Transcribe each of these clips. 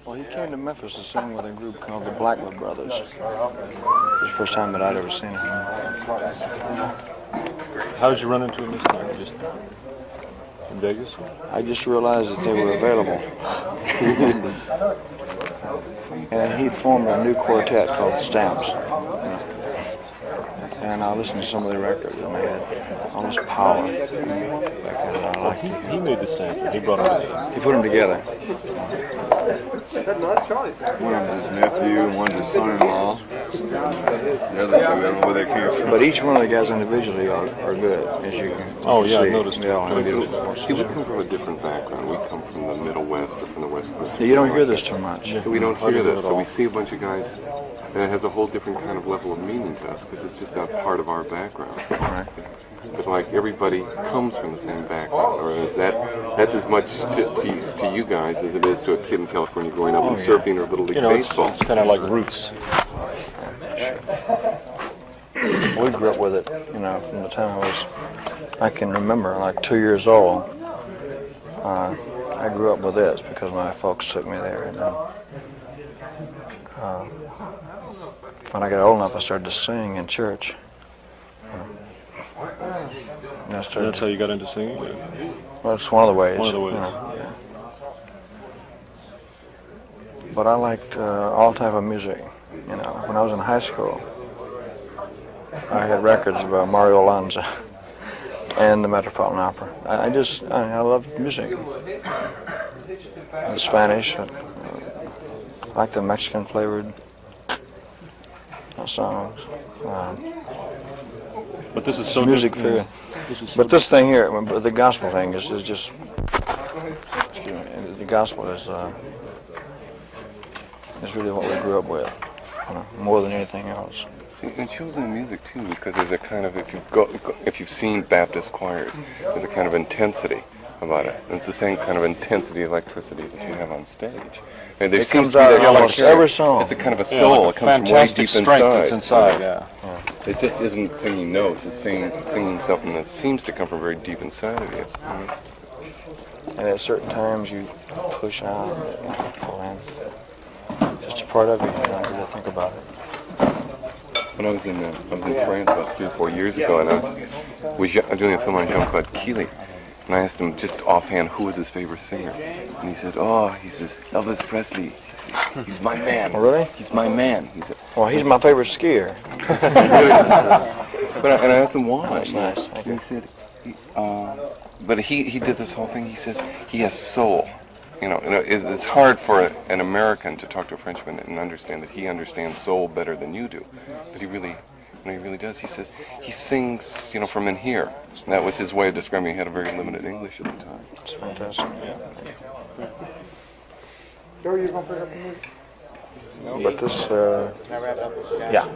Well, he came to Memphis to sing with a group called the Blackwood Brothers. It was the first time that I'd ever seen him. How did you run into him this time? Just in Vegas? I just realized that they were available. And he'd formed a new quartet called the Stamps. And I listened to some of the records, and they had all this power. He made the Stamps. He brought them together. He put them together. One of his nephew and one of his son-in-law. The other two, I don't know where they came from. But each one of the guys individually are good, as you can see. I've noticed. They all have good. See, we come from a different background. We come from the Middle West or from the West Coast. You don't hear this too much. So we don't hear this. So we see a bunch of guys, and it has a whole different kind of level of meaning to us because it's just not part of our background. Right. But like everybody comes from the same background, or is that's as much to you guys as it is to a kid in California growing up and surfing or Little League baseball. It's kind of like roots. We grew up with it, from the time I can remember, like 2 years old. I grew up with this because my folks took me there. And when I got old enough, I started to sing in church. That's how you got into singing? Well, it's one of the ways. One of the ways. Yeah. But I liked all type of music. When I was in high school, I had records about Mario Lanza and the Metropolitan Opera. I loved music. The Spanish, I like the Mexican flavored songs. But this is so music. But this thing here, the gospel thing is just. Excuse me. The gospel is really what we grew up with, more than anything else. It shows in the music too, because there's a kind of if you've seen Baptist choirs, there's a kind of intensity about it. And it's the same kind of intensity, electricity that you have on stage. And there it seems comes to be out that almost every song. It's a kind of a soul. Like it comes from way deep strength inside. that's inside. Yeah. It just isn't singing notes. It's singing something that seems to come from very deep inside of you. And at certain times you push out and pull in. It's just a part of you. You don't really think about it. When I was in France about 3 or 4 years ago, and I was doing a film on Jean-Claude Keely, and I asked him just offhand who was his favorite singer, and he said, Elvis Presley. He's my man. Oh, really? He's my man. He's my favorite skier. And I asked him why. That's nice. And he said, but he did this whole thing. He says he has soul. It's hard for an American to talk to a Frenchman and understand that he understands soul better than you do. But he really does. He says he sings, from in here. And that was his way of describing. He had a very limited English at the time. It's fantastic. Yeah. Joe, you gonna pick up the music? No, but this, yeah.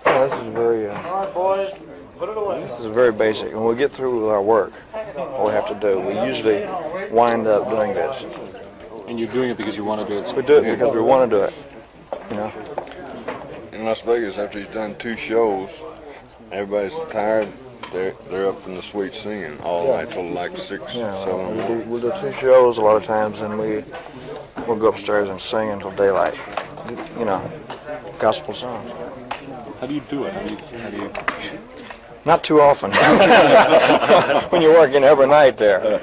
This is very, All right, boys, put it away. this is very basic. When we get through with our work, what we have to do, we usually wind up doing this. And you're doing it because you want to do it. We do it because we want to do it, In Las Vegas, after he's done 2 shows, everybody's tired. They're up in the suite singing all night till like 6, 7. We'll do 2 shows a lot of times, and we'll go upstairs and sing until daylight. Gospel songs. How do you do it? How do you? Not too often. When you're working every night there.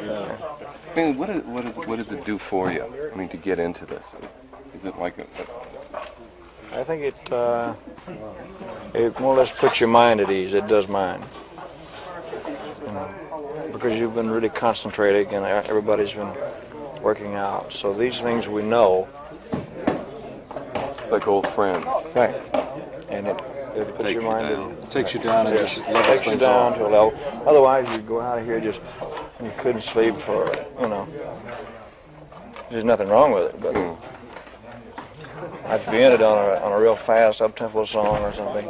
I mean, what does it do for you? I mean, to get into this, is it like I think it more or less puts your mind at ease. It does mine. Because you've been really concentrating and everybody's been working out. So these things we know. It's like old friends. Right. And it puts your mind at ease. It takes you down and just levels takes you things down off. to a level. Otherwise, you'd go out of here and you couldn't sleep for, There's nothing wrong with it, but if you ended on a real fast up-tempo song or something,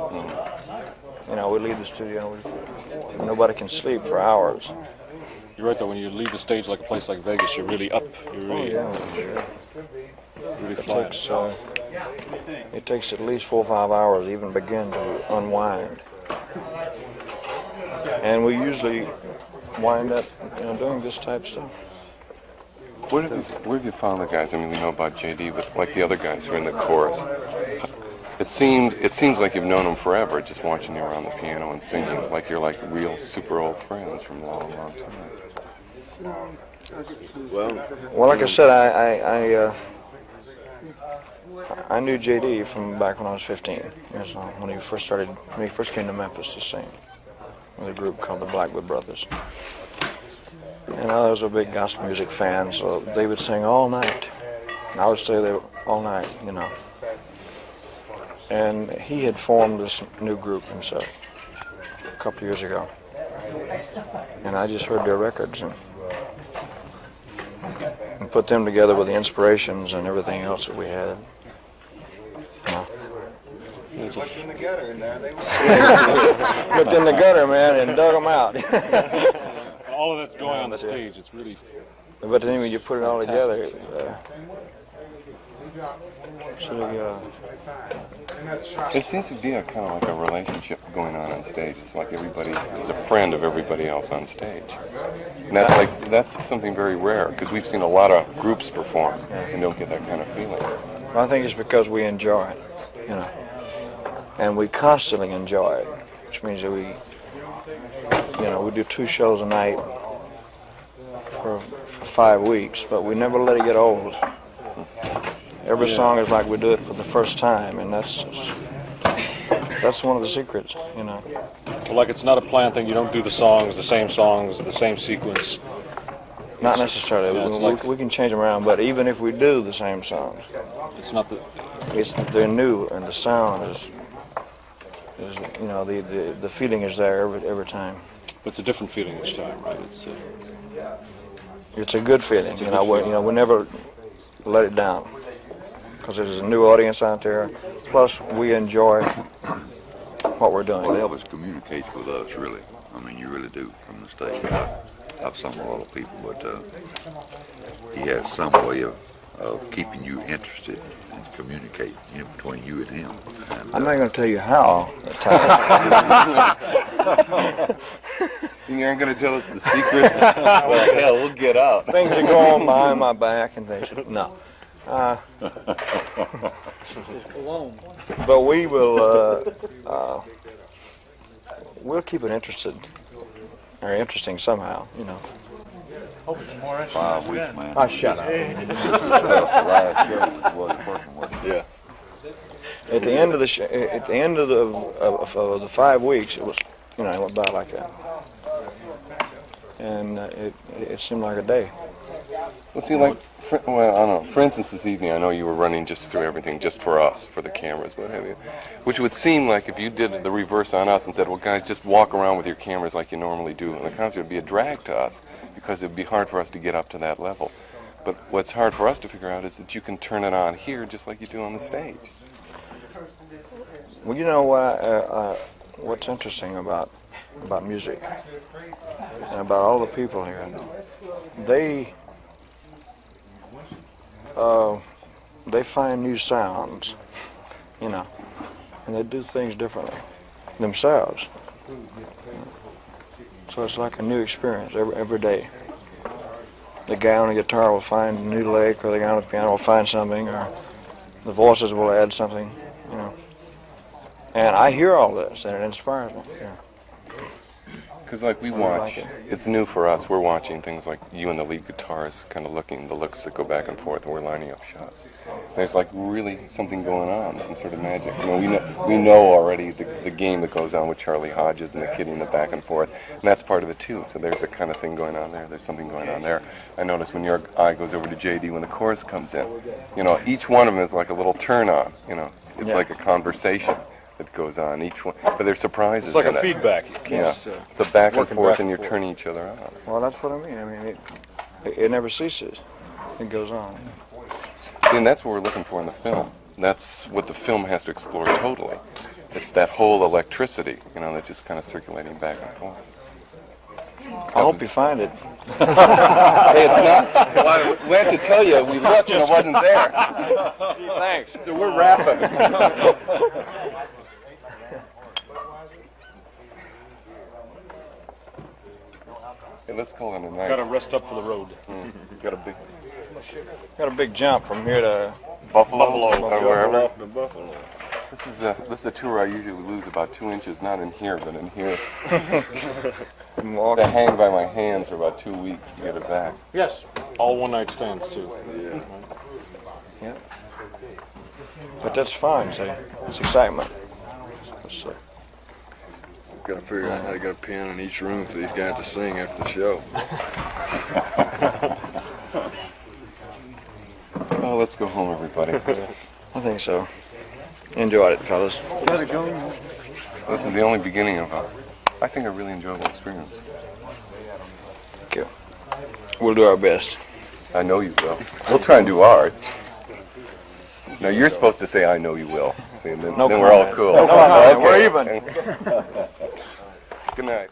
we leave the studio and nobody can sleep for hours. You're right though. When you leave the stage like a place like Vegas, you're really up. You're really, Sure. really flying. It takes at least 4 or 5 hours to even begin to unwind. And we usually wind up doing this type of stuff. Where have you found the guys? I mean, we know about JD, but like the other guys who are in the chorus, it seems like you've known them forever, just watching you around the piano and singing, like you're like real super old friends from a long, long time. Well, like I said, I knew JD from back when I was 15. When he first came to Memphis to sing with a group called the Blackwood Brothers. And I was a big gospel music fan, so they would sing all night. And I would stay there all night, you know. And he had formed this new group himself a couple of years ago. And I just heard their records and put them together with the inspirations and everything else that we had. You know. Looked in the gutter in there. Looked in the gutter, man, and dug them out. All of that's going on the stage. It's really. But then when you put it all together, it seems to be a kind of like a relationship going on stage. It's like everybody is a friend of everybody else on stage, and that's something very rare because we've seen a lot of groups perform and don't get that kind of feeling. Well, I think it's because we enjoy it, you know, and we constantly enjoy it, which means that we do 2 shows a night for 5 weeks, but we never let it get old. Every song is like we do it for the first time, and that's one of the secrets, you know. Well, like it's not a planned thing. You don't do the same sequence. Not necessarily. Yeah, we can change them around, but even if we do the same songs, it's not the. They're new, and the sound is you know, the feeling is there every time. But it's a different feeling each time, right? It's a good feeling. We never let it down because there's a new audience out there. Plus, we enjoy what we're doing. Well, Elvis communicates with us, really. I mean, you really do from the stage. I've sung with a lot of people, but he has some way of keeping you interested and communicate between you and him. And, I'm not going to tell you how. You aren't going to tell us the secrets? Well, hell, we'll get out. Things that go on behind my back and things. No. But we will. We'll keep it interesting somehow, you know. 5 weeks, man. Oh, shut up. The last show was working with you. Yeah. At the end of the 5 weeks, it was, it went by like that, and it seemed like a day. Well, see, I don't know. For instance, this evening, I know you were running just through everything just for us, for the cameras, what have you. Which would seem like if you did the reverse on us and said, well, guys, just walk around with your cameras like you normally do, and the concert would be a drag to us because it would be hard for us to get up to that level. But what's hard for us to figure out is that you can turn it on here just like you do on the stage. Well, you know what's interesting about music and about all the people here, they find new sounds, and they do things differently themselves. So it's like a new experience every day. The guy on the guitar will find a new lick, or the guy on the piano will find something, or the voices will add something, And I hear all this, and it inspires me. Yeah. Because we watch, it's new for us. We're watching things like you and the lead guitarist kind of looking, the looks that go back and forth, and we're lining up shots. There's really something going on, some sort of magic. We know already the game that goes on with Charlie Hodges and the kidding the back and forth, and that's part of it too. So there's a kind of thing going on there. There's something going on there. I notice when your eye goes over to JD when the chorus comes in, each one of them is like a little turn on. It's like a conversation that goes on each one, but there's surprises. It's like in a it. feedback. It's a back and forth, and you're turning each other on. Well, that's what I mean. It never ceases. It goes on. And that's what we're looking for in the film. That's what the film has to explore totally. It's that whole electricity, that's just kind of circulating back and forth. I hope you find it. Hey, it's not. Well, we have to tell you, we looked and it wasn't there. Thanks. So we're wrapping. Hey, let's call it a night. Got to rest up for the road. Got Got a big jump from here to Buffalo, or Jumping wherever. off to Buffalo. This is a tour I usually lose about 2 inches, not in here, but in here. Milwaukee. To hang by my hands for about 2 weeks to get it back. Yes. All one-night stands, too. Yeah. But that's fine, see. It's excitement. It's, Got to figure out how to get a piano in each room for these guys to sing after the show. Oh, let's go home, everybody. I think so. Enjoyed it, fellas. How's it going? This is the only beginning of I think, a really enjoyable experience. Thank you. We'll do our best. I know you will. We'll try and do ours. Now, you're supposed to say, I know you will. See, and then, No then we're all comment. cool. No comment. Okay. We're even. Good night.